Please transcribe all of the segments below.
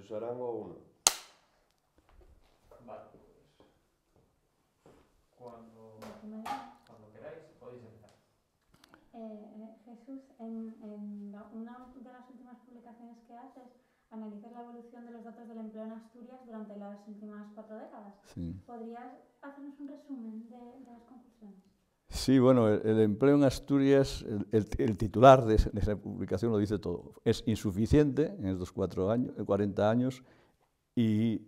Jesús Arango 1. Vale, pues cuando queráis podéis empezar. Jesús, una de las últimas publicaciones que haces, analizas la evolución de los datos del empleo en Asturias durante las últimas 4 décadas. Sí. ¿Podrías hacernos un resumen de las conclusiones? Sí, bueno, el empleo en Asturias, el titular de esa publicación lo dice todo. Es insuficiente en estos 40 años y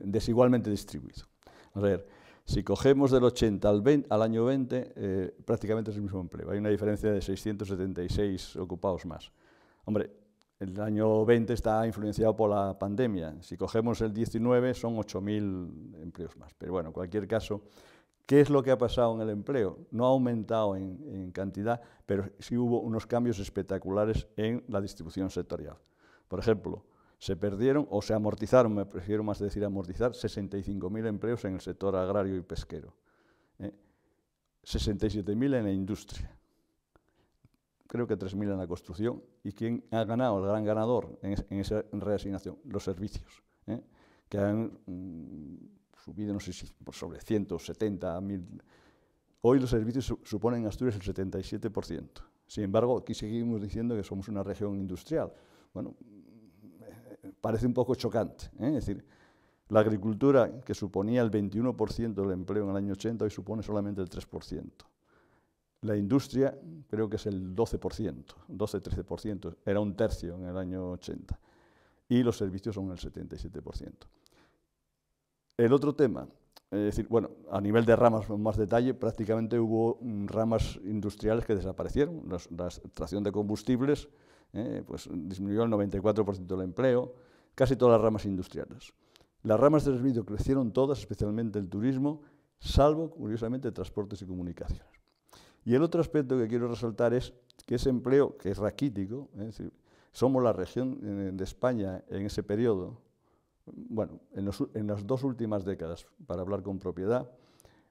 desigualmente distribuido. A ver, si cogemos del 80 al año 20, prácticamente es el mismo empleo. Hay una diferencia de 676 ocupados más. Hombre, el año 20 está influenciado por la pandemia. Si cogemos el 19, son 8.000 empleos más. Pero bueno, en cualquier caso, ¿qué es lo que ha pasado en el empleo? No ha aumentado en cantidad, pero sí hubo unos cambios espectaculares en la distribución sectorial. Por ejemplo, se perdieron o se amortizaron, me prefiero más decir amortizar, 65.000 empleos en el sector agrario y pesquero, 67.000 en la industria, creo que 3.000 en la construcción. ¿Y quién ha ganado? El gran ganador en esa reasignación, los servicios, que han subido, no sé si por sobre 170.000. Hoy los servicios suponen en Asturias el 77%. Sin embargo, aquí seguimos diciendo que somos una región industrial. Bueno, parece un poco chocante, Es decir, la agricultura, que suponía el 21% del empleo en el año 80, hoy supone solamente el 3%. La industria creo que es el 12%, 12-13%, era un tercio en el año 80. Y los servicios son el 77%. El otro tema, es decir, bueno, a nivel de ramas con más detalle, prácticamente hubo ramas industriales que desaparecieron. La extracción de combustibles pues disminuyó el 94% del empleo, casi todas las ramas industriales. Las ramas de servicio crecieron todas, especialmente el turismo, salvo, curiosamente, transportes y comunicaciones. Y el otro aspecto que quiero resaltar es que ese empleo, que es raquítico, es decir, somos la región de España en ese periodo, bueno, en las 2 últimas décadas, para hablar con propiedad,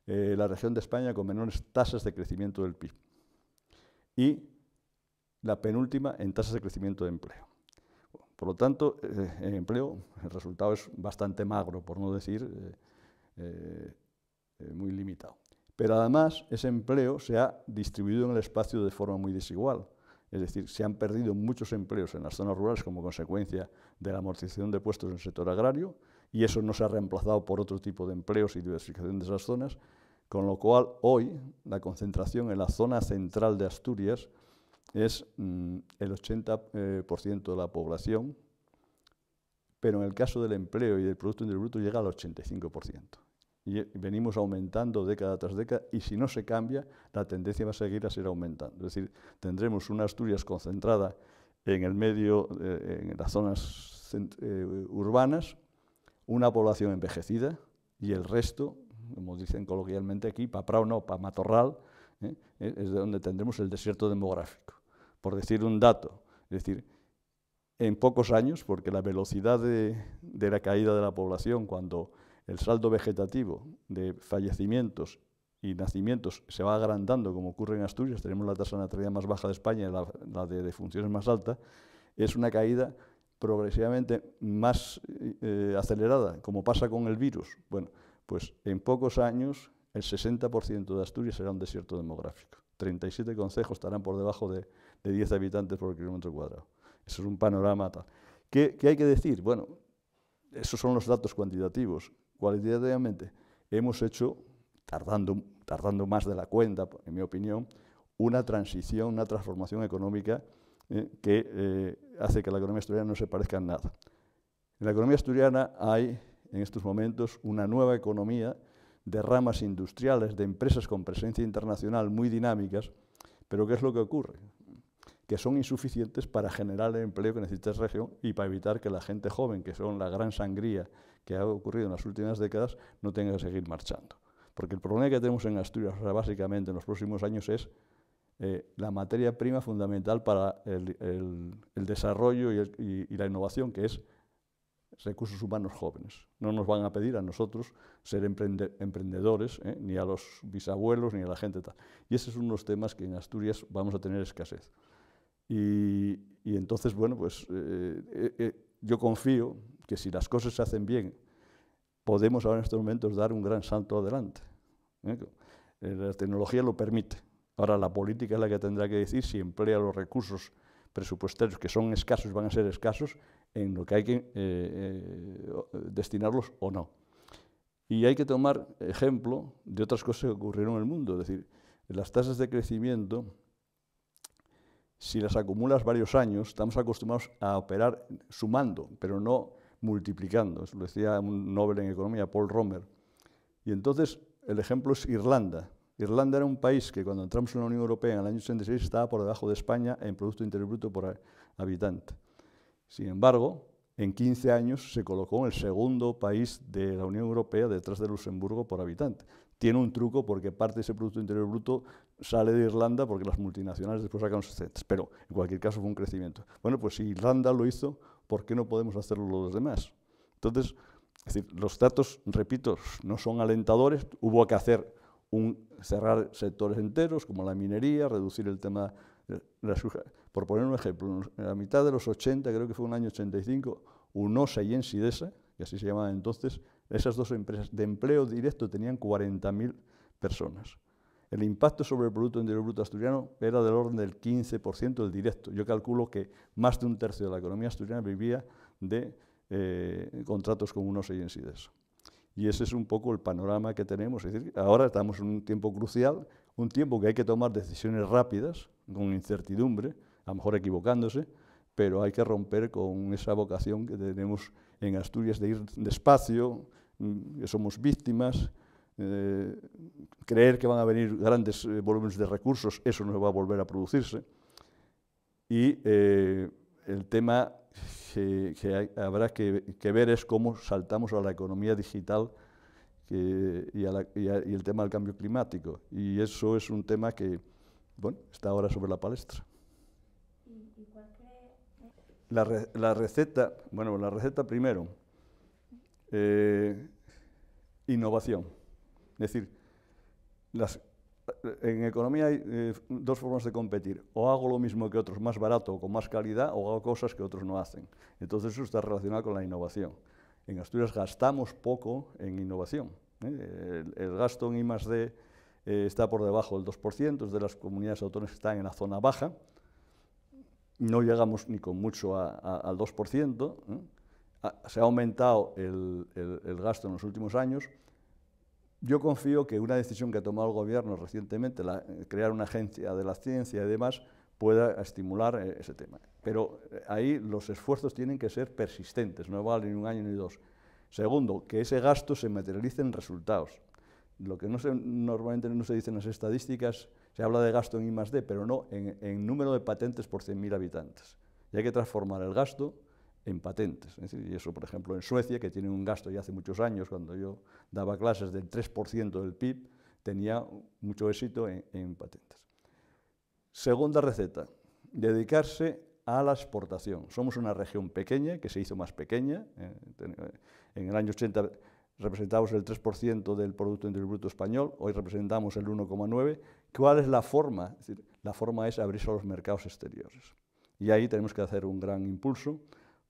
la región de España con menores tasas de crecimiento del PIB. Y la penúltima en tasas de crecimiento de empleo. Por lo tanto, en empleo el resultado es bastante magro, por no decir muy limitado. Pero además, ese empleo se ha distribuido en el espacio de forma muy desigual. Es decir, se han perdido muchos empleos en las zonas rurales como consecuencia de la amortización de puestos en el sector agrario, y eso no se ha reemplazado por otro tipo de empleos y diversificación de esas zonas, con lo cual hoy la concentración en la zona central de Asturias es el 80% de la población, pero en el caso del empleo y del Producto Interior Bruto llega al 85%. Y venimos aumentando década tras década, y si no se cambia, la tendencia va a seguir aumentando. Es decir, tendremos una Asturias concentrada en el medio, en las zonas urbanas, una población envejecida, y el resto, como dicen coloquialmente aquí, para Prao no, para Matorral, es de donde tendremos el desierto demográfico. Por decir un dato, es decir, en pocos años, porque la velocidad de la caída de la población, cuando el saldo vegetativo de fallecimientos y nacimientos se va agrandando, como ocurre en Asturias, tenemos la tasa de natalidad más baja de España y la de defunciones más alta, es una caída progresivamente más acelerada, como pasa con el virus. Bueno, pues en pocos años el 60% de Asturias será un desierto demográfico. 37 concejos estarán por debajo de 10 habitantes por kilómetro cuadrado. Eso es un panorama tal. ¿Qué hay que decir? Bueno, esos son los datos cuantitativos. Cualitativamente hemos hecho, tardando más de la cuenta, en mi opinión, una transición, una transformación económica que hace que la economía asturiana no se parezca en nada. En la economía asturiana hay, en estos momentos, una nueva economía de ramas industriales, de empresas con presencia internacional muy dinámicas, pero ¿qué es lo que ocurre? Que son insuficientes para generar el empleo que necesita esa región y para evitar que la gente joven, que son la gran sangría que ha ocurrido en las últimas décadas, no tenga que seguir marchando. Porque el problema que tenemos en Asturias, o sea, básicamente en los próximos años, es la materia prima fundamental para el desarrollo y la innovación, que es recursos humanos jóvenes. No nos van a pedir a nosotros ser emprendedores, ni a los bisabuelos, ni a la gente tal. Y ese es uno de los temas que en Asturias vamos a tener escasez. Y entonces, bueno, pues yo confío que si las cosas se hacen bien, podemos ahora en estos momentos dar un gran salto adelante. La tecnología lo permite. Ahora la política es la que tendrá que decir si emplea los recursos presupuestarios que son escasos, van a ser escasos, en lo que hay que destinarlos o no. Y hay que tomar ejemplo de otras cosas que ocurrieron en el mundo. Es decir, las tasas de crecimiento, si las acumulas varios años, estamos acostumbrados a operar sumando, pero no multiplicando. Eso lo decía un Nobel en Economía, Paul Romer. Y entonces el ejemplo es Irlanda. Irlanda era un país que cuando entramos en la Unión Europea en el año 86 estaba por debajo de España en Producto Interior Bruto por habitante. Sin embargo, en 15 años se colocó en el segundo país de la Unión Europea detrás de Luxemburgo por habitante. Tiene un truco porque parte de ese Producto Interior Bruto sale de Irlanda porque las multinacionales después sacan los excedentes, pero en cualquier caso fue un crecimiento. Bueno, pues si Irlanda lo hizo, ¿por qué no podemos hacerlo los demás? Entonces, es decir, los datos, repito, no son alentadores, hubo que hacer cerrar sectores enteros como la minería, reducir el tema de la suja. Por poner un ejemplo, en la mitad de los 80, creo que fue en el año 85, Unosa y Ensidesa, que así se llamaban entonces, esas dos empresas de empleo directo tenían 40.000 personas. El impacto sobre el Producto Interior Bruto asturiano era del orden del 15% del directo. Yo calculo que más de un tercio de la economía asturiana vivía de contratos con Unosa y Ensidesa. Y ese es un poco el panorama que tenemos. Es decir, ahora estamos en un tiempo crucial, un tiempo que hay que tomar decisiones rápidas, con incertidumbre, a lo mejor equivocándose, pero hay que romper con esa vocación que tenemos en Asturias de ir despacio, que somos víctimas, creer que van a venir grandes volúmenes de recursos, eso no va a volver a producirse. Y el tema que habrá que ver es cómo saltamos a la economía digital y el tema del cambio climático. Y eso es un tema que, bueno, está ahora sobre la palestra. ¿Y cuál cree? La receta, bueno, la receta primero, innovación. Es decir, en economía hay dos formas de competir. O hago lo mismo que otros, más barato o con más calidad, o hago cosas que otros no hacen. Entonces eso está relacionado con la innovación. En Asturias gastamos poco en innovación. El gasto en I+D está por debajo del 2%, es de las comunidades autónomas que están en la zona baja. No llegamos ni con mucho al 2%. Se ha aumentado el gasto en los últimos años. Yo confío que una decisión que ha tomado el gobierno recientemente, crear una agencia de la ciencia y demás, pueda estimular ese tema. Pero ahí los esfuerzos tienen que ser persistentes, no vale ni un año ni dos. Segundo, que ese gasto se materialice en resultados. Lo que normalmente no se dice en las estadísticas, se habla de gasto en I+D, pero no en número de patentes por 100.000 habitantes. Y hay que transformar el gasto en patentes. Es decir, y eso, por ejemplo, en Suecia, que tiene un gasto ya hace muchos años, cuando yo daba clases del 3% del PIB, tenía mucho éxito en patentes. Segunda receta, dedicarse a la exportación. Somos una región pequeña, que se hizo más pequeña. En el año 80 representamos el 3% del Producto Interior Bruto español, hoy representamos el 1,9%. ¿Cuál es la forma? Es decir, la forma es abrirse a los mercados exteriores. Y ahí tenemos que hacer un gran impulso,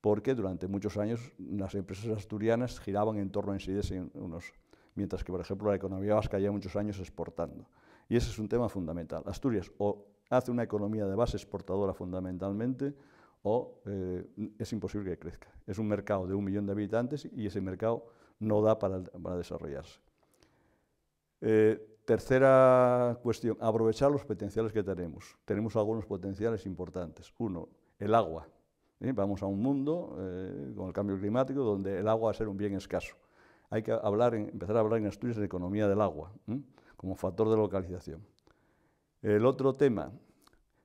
porque durante muchos años las empresas asturianas giraban en torno a Ensidesa y mientras que, por ejemplo, la economía vasca lleva muchos años exportando. Y ese es un tema fundamental. Asturias o hace una economía de base exportadora fundamentalmente, o es imposible que crezca. Es un mercado de 1 millón de habitantes y ese mercado no da para desarrollarse. Tercera cuestión, aprovechar los potenciales que tenemos. Tenemos algunos potenciales importantes. Uno, el agua. Vamos a un mundo con el cambio climático donde el agua va a ser un bien escaso. Hay que empezar a hablar en Asturias de economía del agua, como factor de localización. El otro tema,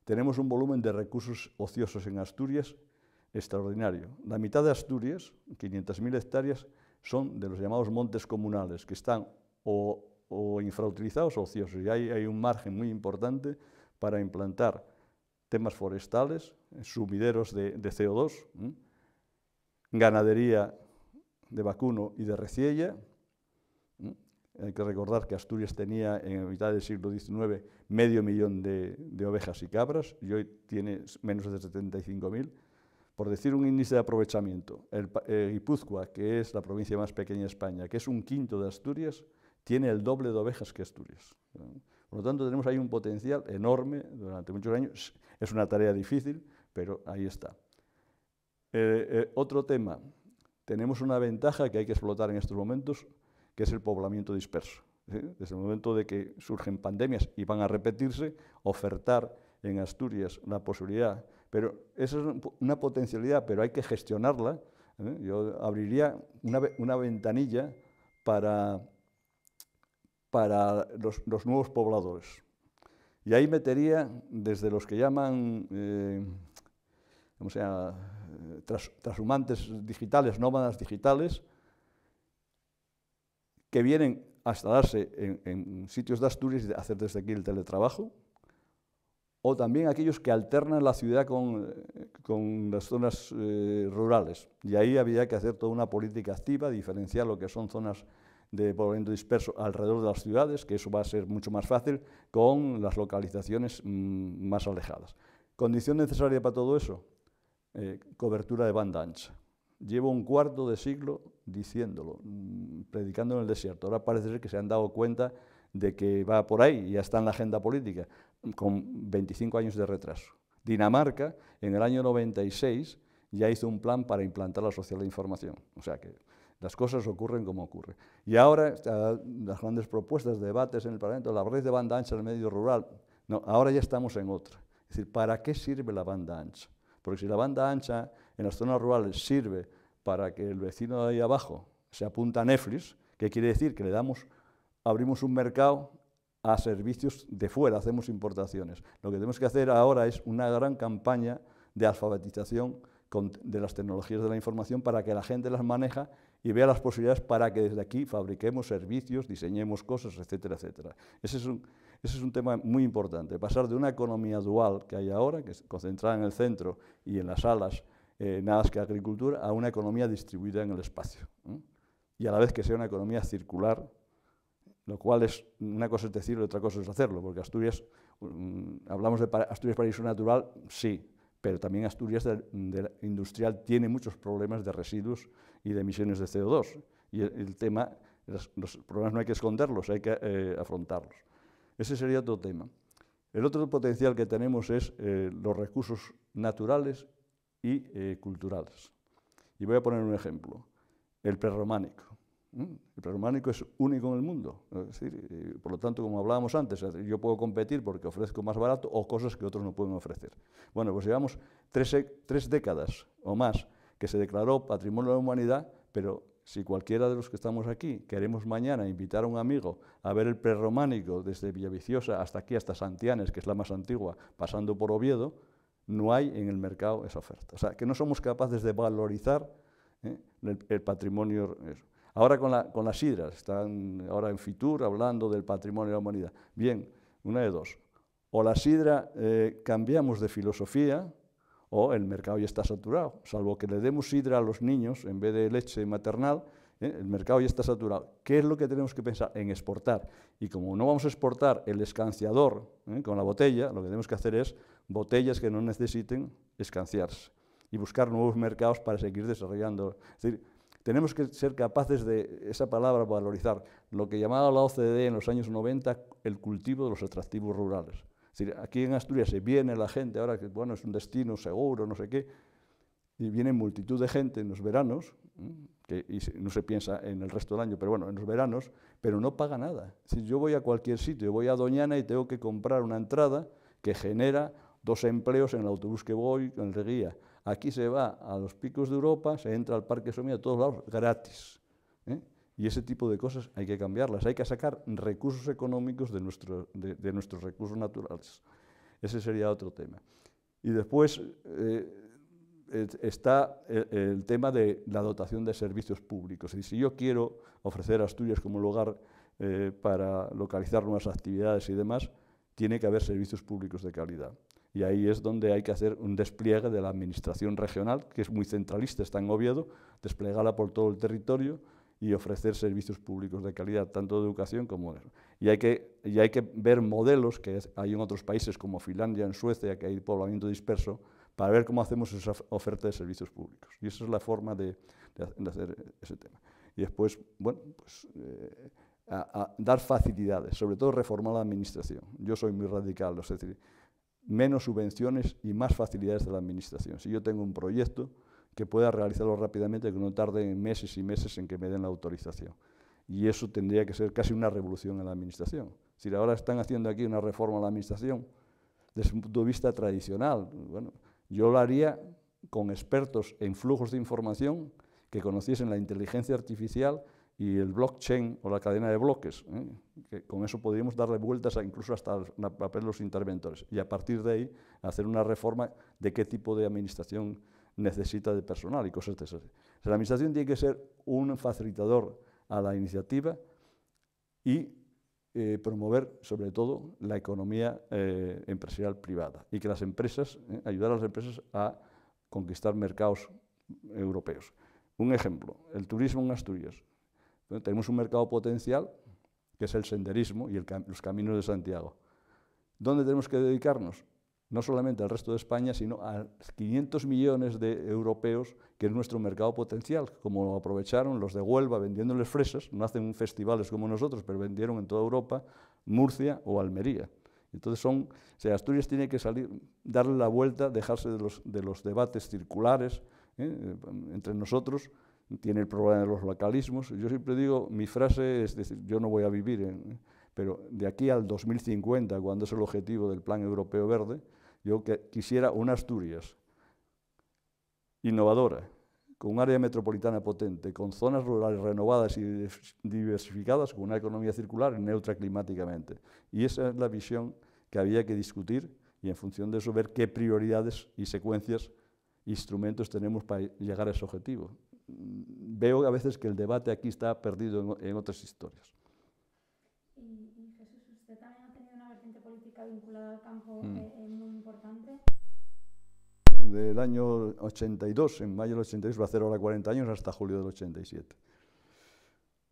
tenemos un volumen de recursos ociosos en Asturias extraordinario. La mitad de Asturias, 500.000 hectáreas, son de los llamados montes comunales, que están o infrautilizados o ociosos. Y hay un margen muy importante para implantar temas forestales, sumideros de CO2, ganadería de vacuno y de reciella. Hay que recordar que Asturias tenía en mitad del siglo XIX 500.000 de ovejas y cabras y hoy tiene menos de 75.000. por decir un índice de aprovechamiento, Guipúzcoa, que es la provincia más pequeña de España, que es 1/5 de Asturias, tiene el doble de ovejas que Asturias. Por lo tanto, tenemos ahí un potencial enorme durante muchos años. Es una tarea difícil, pero ahí está. Otro tema, tenemos una ventaja que hay que explotar en estos momentos, que es el poblamiento disperso. Desde el momento de que surgen pandemias y van a repetirse, ofertar en Asturias la posibilidad, pero esa es una potencialidad, pero hay que gestionarla. Yo abriría una ventanilla para los nuevos pobladores. Y ahí metería desde los que llaman, ¿cómo se llama?, transhumantes digitales, nómadas digitales, que vienen a instalarse en sitios de Asturias y hacer desde aquí el teletrabajo, o también aquellos que alternan la ciudad con las zonas rurales. Y ahí habría que hacer toda una política activa, diferenciar lo que son zonas de poblamiento disperso alrededor de las ciudades, que eso va a ser mucho más fácil, con las localizaciones más alejadas. ¿Condición necesaria para todo eso? Cobertura de banda ancha. Llevo un cuarto de siglo diciéndolo, predicando en el desierto. Ahora parece ser que se han dado cuenta de que va por ahí y ya está en la agenda política, con 25 años de retraso. Dinamarca, en el año 96, ya hizo un plan para implantar la sociedad de información. O sea que las cosas ocurren como ocurren. Y ahora, las grandes propuestas, debates en el Parlamento, la red de banda ancha en el medio rural, no, ahora ya estamos en otra. Es decir, ¿para qué sirve la banda ancha? Porque si la banda ancha en las zonas rurales sirve para que el vecino de ahí abajo se apunta a Netflix, ¿qué quiere decir? Que abrimos un mercado a servicios de fuera, hacemos importaciones. Lo que tenemos que hacer ahora es una gran campaña de alfabetización de las tecnologías de la información para que la gente las maneja y vea las posibilidades para que desde aquí fabriquemos servicios, diseñemos cosas, etcétera, etcétera. Ese es un tema muy importante, pasar de una economía dual que hay ahora, que es concentrada en el centro y en las alas, nada más que agricultura, a una economía distribuida en el espacio. Y a la vez que sea una economía circular, lo cual es, una cosa es decirlo y otra cosa es hacerlo, porque Asturias, hablamos de Asturias paraíso natural, sí, pero también Asturias industrial tiene muchos problemas de residuos y de emisiones de CO2. Y el tema, los problemas no hay que esconderlos, hay que afrontarlos. Ese sería otro tema. El otro potencial que tenemos es los recursos naturales y culturales. Y voy a poner un ejemplo, el prerrománico. El prerrománico es único en el mundo, es decir, por lo tanto, como hablábamos antes, yo puedo competir porque ofrezco más barato o cosas que otros no pueden ofrecer. Bueno, pues llevamos 3 décadas o más que se declaró Patrimonio de la Humanidad, pero si cualquiera de los que estamos aquí queremos mañana invitar a un amigo a ver el prerrománico desde Villaviciosa hasta aquí, hasta Santianes, que es la más antigua, pasando por Oviedo, no hay en el mercado esa oferta. O sea, que no somos capaces de valorizar el patrimonio. Ahora con las sidras, están ahora en Fitur hablando del patrimonio de la humanidad. Bien, una de dos. O la sidra cambiamos de filosofía o el mercado ya está saturado. Salvo que le demos sidra a los niños en vez de leche maternal, el mercado ya está saturado. ¿Qué es lo que tenemos que pensar? En exportar. Y como no vamos a exportar el escanciador con la botella, lo que tenemos que hacer es botellas que no necesiten escanciarse y buscar nuevos mercados para seguir desarrollando. Es decir, tenemos que ser capaces de, esa palabra, valorizar lo que llamaba la OCDE en los años 90 el cultivo de los atractivos rurales. Es decir, aquí en Asturias se viene la gente, ahora que bueno, es un destino seguro, no sé qué, y viene multitud de gente en los veranos, y no se piensa en el resto del año, pero bueno, en los veranos, pero no paga nada. Es decir, yo voy a cualquier sitio, voy a Doñana y tengo que comprar una entrada que genera 2 empleos en el autobús que voy, con el de guía. Aquí se va a los picos de Europa, se entra al Parque Somía, a todos lados, gratis. Y ese tipo de cosas hay que cambiarlas, hay que sacar recursos económicos de nuestros recursos naturales. Ese sería otro tema. Y después está el tema de la dotación de servicios públicos. Y si yo quiero ofrecer a Asturias como lugar para localizar nuevas actividades y demás, tiene que haber servicios públicos de calidad. Y ahí es donde hay que hacer un despliegue de la administración regional, que es muy centralista, está en Oviedo, desplegarla por todo el territorio y ofrecer servicios públicos de calidad, tanto de educación como de... Y hay que ver modelos que hay en otros países como Finlandia, en Suecia, que hay poblamiento disperso, para ver cómo hacemos esa oferta de servicios públicos. Y esa es la forma de hacer ese tema. Y después, bueno, pues a dar facilidades, sobre todo reformar la administración. Yo soy muy radical, es decir, menos subvenciones y más facilidades de la administración. Si yo tengo un proyecto, que pueda realizarlo rápidamente, que no tarde meses y meses en que me den la autorización. Y eso tendría que ser casi una revolución en la administración. Es decir, ahora están haciendo aquí una reforma en la administración desde un punto de vista tradicional. Bueno, yo lo haría con expertos en flujos de información que conociesen la inteligencia artificial y el blockchain o la cadena de bloques, que con eso podríamos darle vueltas incluso hasta el papel de los interventores y a partir de ahí hacer una reforma de qué tipo de administración necesita de personal y cosas de esas. O sea, la administración tiene que ser un facilitador a la iniciativa y promover sobre todo la economía empresarial privada y que las empresas, ayudar a las empresas a conquistar mercados europeos. Un ejemplo, el turismo en Asturias. Tenemos un mercado potencial, que es el senderismo y los caminos de Santiago. ¿Dónde tenemos que dedicarnos? No solamente al resto de España, sino a 500 millones de europeos, que es nuestro mercado potencial, como lo aprovecharon los de Huelva vendiéndoles fresas, no hacen festivales como nosotros, pero vendieron en toda Europa, Murcia o Almería. Entonces o sea, Asturias tiene que salir, darle la vuelta, dejarse de los debates circulares entre nosotros. Tiene el problema de los localismos. Yo siempre digo, mi frase es decir, yo no voy a vivir, pero de aquí al 2050, cuando es el objetivo del Plan Europeo Verde, yo quisiera una Asturias innovadora, con un área metropolitana potente, con zonas rurales renovadas y diversificadas, con una economía circular y neutra climáticamente. Y esa es la visión que había que discutir y en función de eso ver qué prioridades y secuencias, instrumentos tenemos para llegar a ese objetivo. Veo a veces que el debate aquí está perdido en otras historias. Y Jesús, usted también ha tenido una vertiente política vinculada al campo muy importante. Del año 82, en mayo del 82, va a hacer ahora 40 años, hasta julio del 87.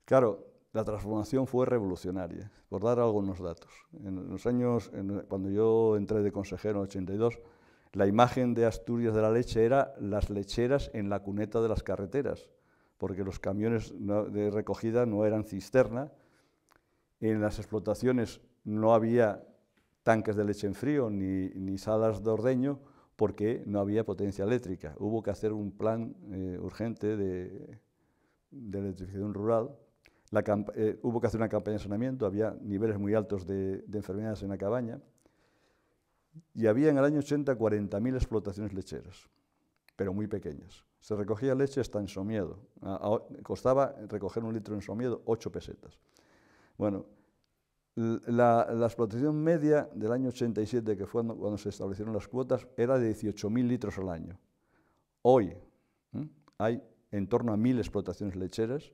Claro, la transformación fue revolucionaria. Por dar algunos datos, en los años, cuando yo entré de consejero en el 82, la imagen de Asturias de la leche era las lecheras en la cuneta de las carreteras, porque los camiones de recogida no eran cisterna, en las explotaciones no había tanques de leche en frío ni salas de ordeño, porque no había potencia eléctrica. Hubo que hacer un plan urgente de electrificación rural. Hubo que hacer una campaña de saneamiento, había niveles muy altos de enfermedades en la cabaña. Y había en el año 80 40.000 explotaciones lecheras, pero muy pequeñas. Se recogía leche hasta en Somiedo. Costaba recoger un litro en Somiedo 8 pesetas. Bueno, la explotación media del año 87, que fue cuando se establecieron las cuotas, era de 18.000 litros al año. Hoy hay en torno a 1.000 explotaciones lecheras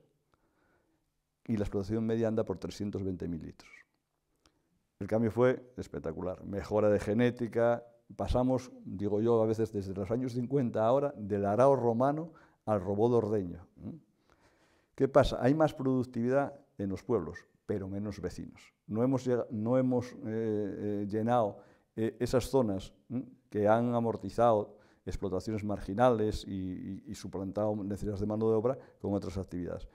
y la explotación media anda por 320.000 litros. El cambio fue espectacular, mejora de genética, pasamos, digo yo a veces desde los años 50 ahora, del arao romano al robot de ordeño. ¿Qué pasa? Hay más productividad en los pueblos, pero menos vecinos. No hemos llenado esas zonas que han amortizado explotaciones marginales y suplantado necesidades de mano de obra con otras actividades.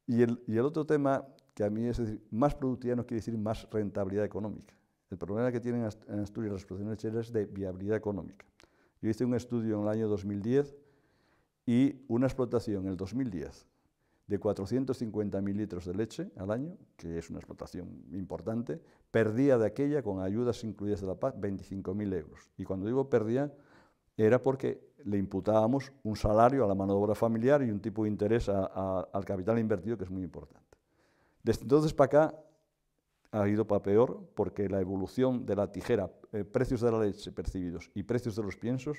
Y el otro tema que a mí es decir, más productividad no quiere decir más rentabilidad económica. El problema que tienen en Asturias las explotaciones lecheras es de viabilidad económica. Yo hice un estudio en el año 2010 y una explotación en el 2010 de 450.000 litros de leche al año, que es una explotación importante, perdía de aquella, con ayudas incluidas de la PAC, 25.000 euros. Y cuando digo perdía, era porque le imputábamos un salario a la mano de obra familiar y un tipo de interés al capital invertido, que es muy importante. Desde entonces para acá ha ido para peor, porque la evolución de la tijera, precios de la leche percibidos y precios de los piensos,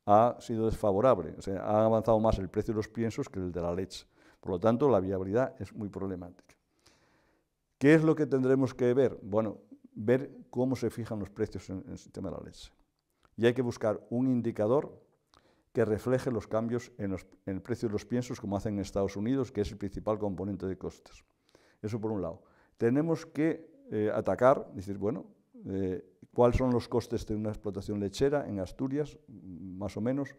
ha sido desfavorable. O sea, ha avanzado más el precio de los piensos que el de la leche. Por lo tanto, la viabilidad es muy problemática. ¿Qué es lo que tendremos que ver? Bueno, ver cómo se fijan los precios en el sistema de la leche. Y hay que buscar un indicador que refleje los cambios en el precio de los piensos, como hacen en Estados Unidos, que es el principal componente de costes. Eso por un lado. Tenemos que atacar, decir, bueno, cuáles son los costes de una explotación lechera en Asturias, más o menos,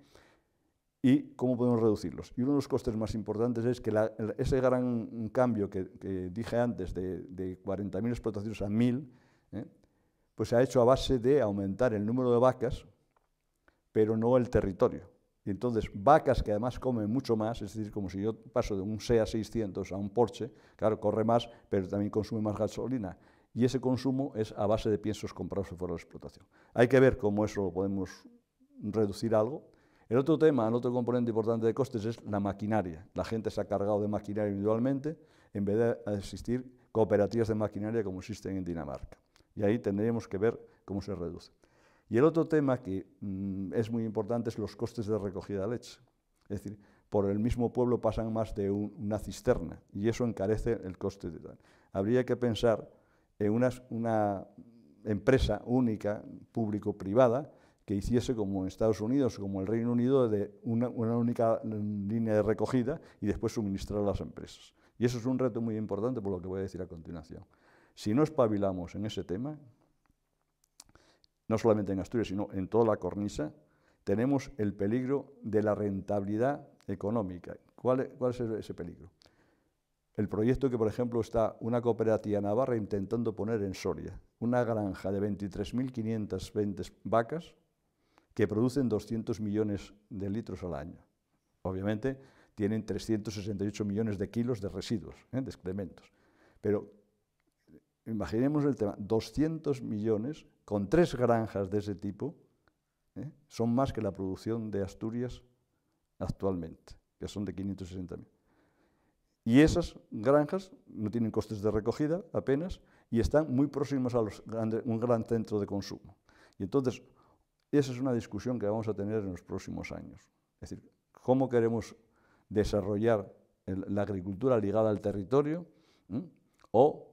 y cómo podemos reducirlos. Y uno de los costes más importantes es que ese gran cambio que dije antes de 40.000 explotaciones a 1.000, pues se ha hecho a base de aumentar el número de vacas, pero no el territorio. Y entonces, vacas que además comen mucho más, es decir, como si yo paso de un SEA 600 a un Porsche, claro, corre más, pero también consume más gasolina. Y ese consumo es a base de piensos comprados fuera de la explotación. Hay que ver cómo eso lo podemos reducir algo. El otro tema, el otro componente importante de costes es la maquinaria. La gente se ha cargado de maquinaria individualmente en vez de existir cooperativas de maquinaria como existen en Dinamarca. Y ahí tendríamos que ver cómo se reduce. Y el otro tema que es muy importante es los costes de recogida de leche. Es decir, por el mismo pueblo pasan más de una cisterna y eso encarece el coste. Habría que pensar en una empresa única, público-privada, que hiciese como en Estados Unidos, como el Reino Unido, de una única línea de recogida y después suministrar a las empresas. Y eso es un reto muy importante por lo que voy a decir a continuación. Si no espabilamos en ese tema, no solamente en Asturias, sino en toda la cornisa, tenemos el peligro de la rentabilidad económica. ¿Cuál es ese peligro? El proyecto que, por ejemplo, está una cooperativa navarra intentando poner en Soria, una granja de 23.520 vacas que producen 200 millones de litros al año. Obviamente tienen 368 millones de kilos de residuos, de excrementos. Pero imaginemos el tema, 200 millones con 3 granjas de ese tipo, son más que la producción de Asturias actualmente, que son de 560.000. Y esas granjas no tienen costes de recogida apenas y están muy próximas a un gran centro de consumo. Y entonces, esa es una discusión que vamos a tener en los próximos años. Es decir, cómo queremos desarrollar la agricultura ligada al territorio o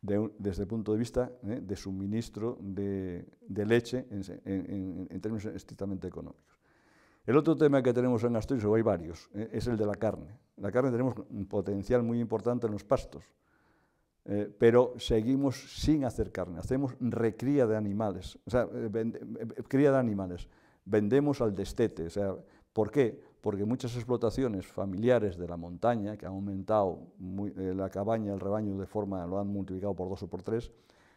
desde el punto de vista de suministro de leche en términos estrictamente económicos. El otro tema que tenemos en Asturias, o hay varios, es el de la carne. La carne tenemos un potencial muy importante en los pastos, pero seguimos sin hacer carne, hacemos recría de animales, o sea, cría de animales, vendemos al destete, o sea, ¿por qué? Porque muchas explotaciones familiares de la montaña, que han aumentado la cabaña, el rebaño de forma, lo han multiplicado por 2 o por 3,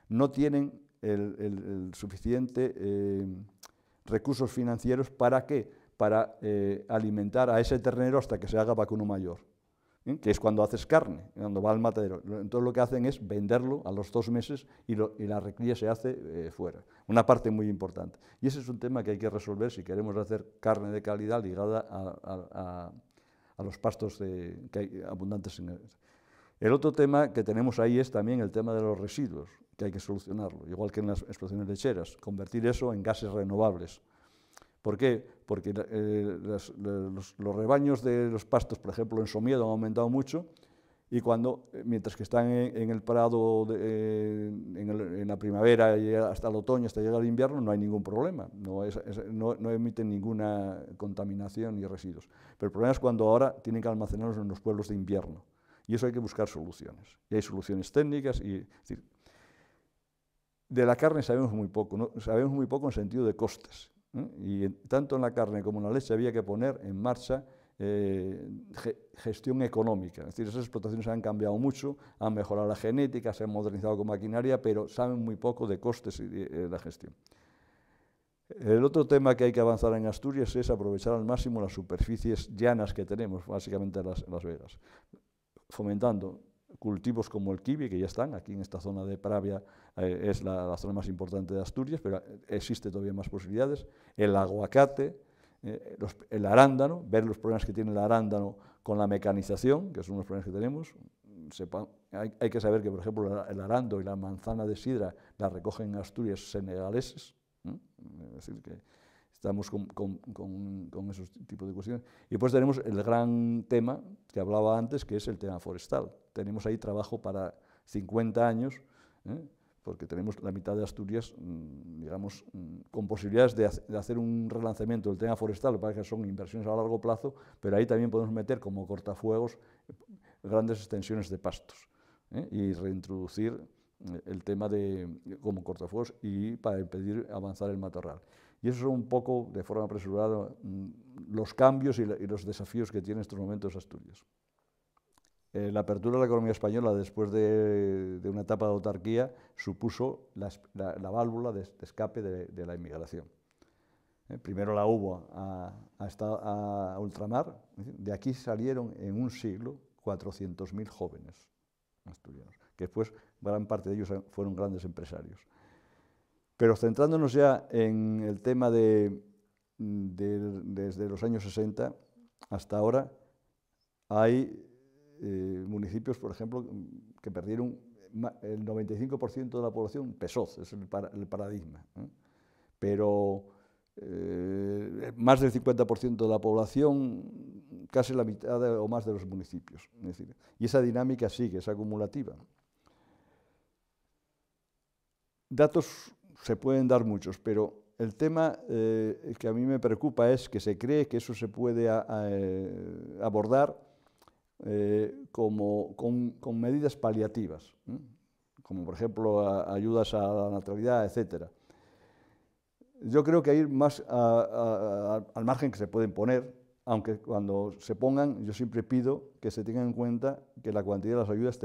no tienen el suficiente recursos financieros para ¿qué? Para alimentar a ese ternero hasta que se haga vacuno mayor, que es cuando haces carne, cuando va al matadero. Entonces lo que hacen es venderlo a los 2 meses y la recría se hace fuera. Una parte muy importante. Y ese es un tema que hay que resolver si queremos hacer carne de calidad ligada a los pastos que hay abundantes en el. El otro tema que tenemos ahí es también el tema de los residuos, que hay que solucionarlo, igual que en las explotaciones lecheras, convertir eso en gases renovables. ¿Por qué? Porque los rebaños de los pastos, por ejemplo, en Somiedo han aumentado mucho y mientras que están en el prado en la primavera y hasta el otoño, hasta llegar el invierno, no hay ningún problema, no emiten ninguna contaminación ni residuos. Pero el problema es cuando ahora tienen que almacenarlos en los pueblos de invierno y eso hay que buscar soluciones. Y hay soluciones técnicas es decir, de la carne sabemos muy poco, ¿no? Sabemos muy poco en sentido de costes. Y tanto en la carne como en la leche había que poner en marcha gestión económica. Es decir, esas explotaciones han cambiado mucho, han mejorado la genética, se han modernizado con maquinaria, pero saben muy poco de costes y de la gestión. El otro tema que hay que avanzar en Asturias es aprovechar al máximo las superficies llanas que tenemos, básicamente Las Vegas, fomentando cultivos como el kiwi, que ya están, aquí en esta zona de Pravia es la zona más importante de Asturias, pero existe todavía más posibilidades, el aguacate, el arándano, ver los problemas que tiene el arándano con la mecanización, que son los problemas que tenemos. Hay que saber que, por ejemplo, el arándano y la manzana de sidra la recogen en Asturias senegaleses, es decir, que estamos con esos tipos de cuestiones. Y después tenemos el gran tema que hablaba antes, que es el tema forestal. Tenemos ahí trabajo para 50 años, porque tenemos la mitad de Asturias, digamos, con posibilidades de hacer un relanzamiento del tema forestal, para que son inversiones a largo plazo, pero ahí también podemos meter como cortafuegos grandes extensiones de pastos y reintroducir el tema de como cortafuegos y para impedir avanzar el matorral. Y eso son un poco, de forma apresurada, los cambios y los desafíos que tiene en estos momentos Asturias. La apertura de la economía española después de una etapa de autarquía supuso la válvula de escape de la inmigración. Primero la hubo a ultramar, de aquí salieron en un siglo 400.000 jóvenes asturianos, que después gran parte de ellos fueron grandes empresarios. Pero centrándonos ya en el tema desde los años 60 hasta ahora, hay municipios, por ejemplo, que perdieron el 95% de la población, Pessoz, es el paradigma, pero más del 50% de la población, casi la mitad o más de los municipios. Es decir, y esa dinámica sigue, es acumulativa. Datos se pueden dar muchos, pero el tema que a mí me preocupa es que se cree que eso se puede abordar con medidas paliativas, como por ejemplo ayudas a la natalidad, etc. Yo creo que hay más al margen que se pueden poner, aunque cuando se pongan yo siempre pido que se tenga en cuenta que la cuantía de las ayudas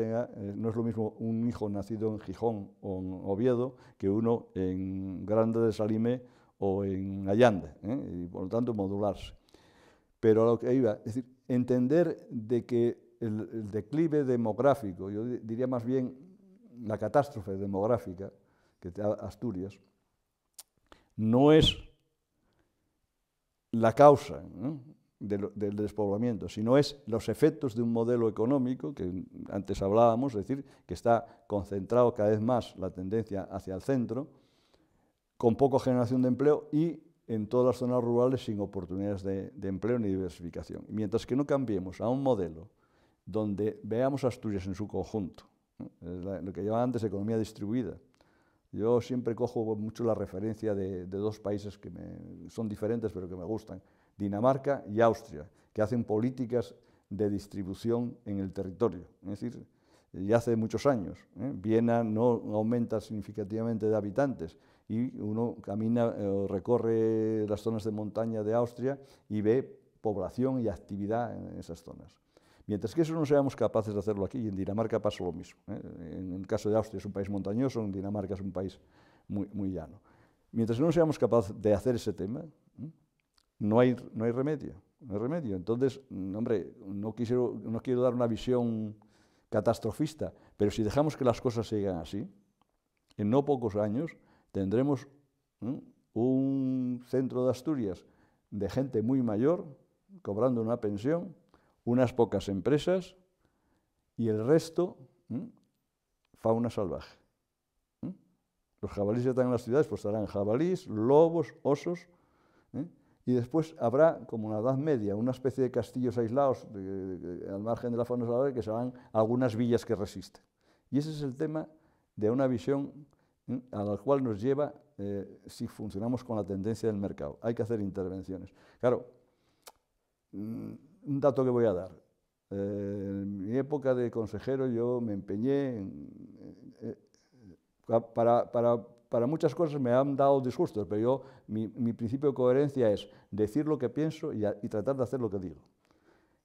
no es lo mismo un hijo nacido en Gijón o en Oviedo que uno en Grande de Salime o en Allande, y por lo tanto modularse. Pero a lo que iba, es decir, entender de que el declive demográfico, yo diría más bien la catástrofe demográfica que te da Asturias, no es la causa del despoblamiento, sino es los efectos de un modelo económico que antes hablábamos, es decir, que está concentrado cada vez más la tendencia hacia el centro, con poca generación de empleo y en todas las zonas rurales sin oportunidades de empleo ni diversificación. Y mientras que no cambiemos a un modelo donde veamos Asturias en su conjunto, lo que llamaban antes economía distribuida. Yo siempre cojo mucho la referencia de dos países que son diferentes pero que me gustan, Dinamarca y Austria, que hacen políticas de distribución en el territorio. Es decir, ya hace muchos años, Viena no aumenta significativamente de habitantes y uno camina o recorre las zonas de montaña de Austria y ve población y actividad en esas zonas. Mientras que eso no seamos capaces de hacerlo aquí, y en Dinamarca pasa lo mismo. En el caso de Austria es un país montañoso, en Dinamarca es un país muy llano. Mientras que no seamos capaces de hacer ese tema, no hay remedio. No hay remedio. Entonces, hombre, no quiero dar una visión catastrofista, pero si dejamos que las cosas sigan así, en no pocos años tendremos un centro de Asturias de gente muy mayor, cobrando una pensión, unas pocas empresas y el resto, fauna salvaje. Los jabalíes ya están en las ciudades, pues estarán jabalíes, lobos, osos, y después habrá, como en la Edad Media, una especie de castillos aislados al margen de la fauna salvaje que serán algunas villas que resisten. Y ese es el tema de una visión a la cual nos lleva si funcionamos con la tendencia del mercado. Hay que hacer intervenciones. Claro, un dato que voy a dar. En mi época de consejero yo me empeñé para muchas cosas me han dado disgustos, pero mi principio de coherencia es decir lo que pienso y tratar de hacer lo que digo.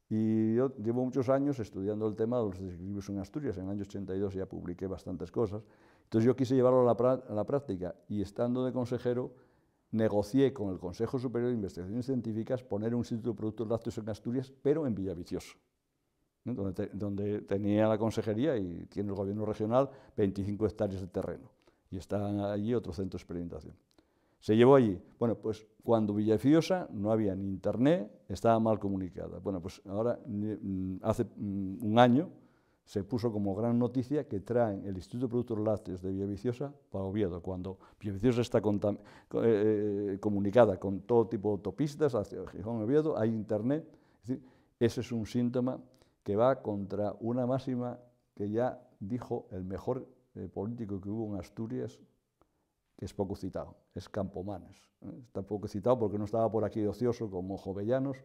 Y yo llevo muchos años estudiando el tema de los desequilibrios en Asturias. En el año 82 ya publiqué bastantes cosas. Entonces yo quise llevarlo a la práctica y estando de consejero negocié con el Consejo Superior de Investigaciones Científicas poner un instituto de productos lácteos en Asturias, pero en Villaviciosa, donde tenía la consejería y tiene el gobierno regional 25 hectáreas de terreno. Y está allí otro centro de experimentación. Se llevó allí. Bueno, pues cuando Villaviciosa no había ni internet, estaba mal comunicada. Bueno, pues ahora, hace un año, se puso como gran noticia que traen el Instituto de Productos Lácteos de Villaviciosa para Oviedo, cuando Villaviciosa está comunicada con todo tipo de autopistas hacia Gijón y Oviedo, hay internet. Es decir, ese es un síntoma que va contra una máxima que ya dijo el mejor político que hubo en Asturias, que es poco citado, es Campomanes. Está poco citado porque no estaba por aquí de ocioso como Jovellanos,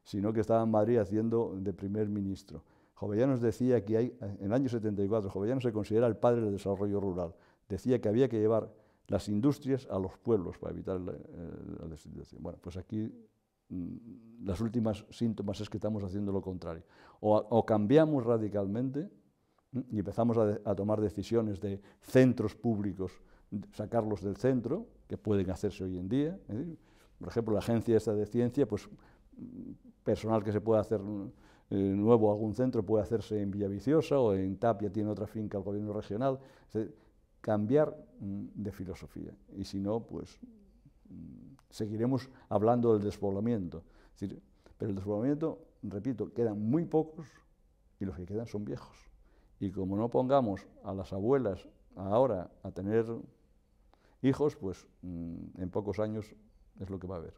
sino que estaba en Madrid haciendo de primer ministro. Jovellanos decía que en el año 74, Jovellanos se considera el padre del desarrollo rural. Decía que había que llevar las industrias a los pueblos para evitar la destitución. Bueno, pues aquí las últimas síntomas es que estamos haciendo lo contrario. O cambiamos radicalmente y empezamos a tomar decisiones de centros públicos, sacarlos del centro, que pueden hacerse hoy en día. Por ejemplo, la agencia esta de ciencia, pues personal que se puede hacer nuevo a algún centro puede hacerse en Villaviciosa o en Tapia tiene otra finca el gobierno regional. Es decir, cambiar de filosofía y si no, pues seguiremos hablando del despoblamiento. Es decir, pero el despoblamiento, repito, quedan muy pocos y los que quedan son viejos. Y como no pongamos a las abuelas ahora a tener hijos, pues en pocos años es lo que va a haber.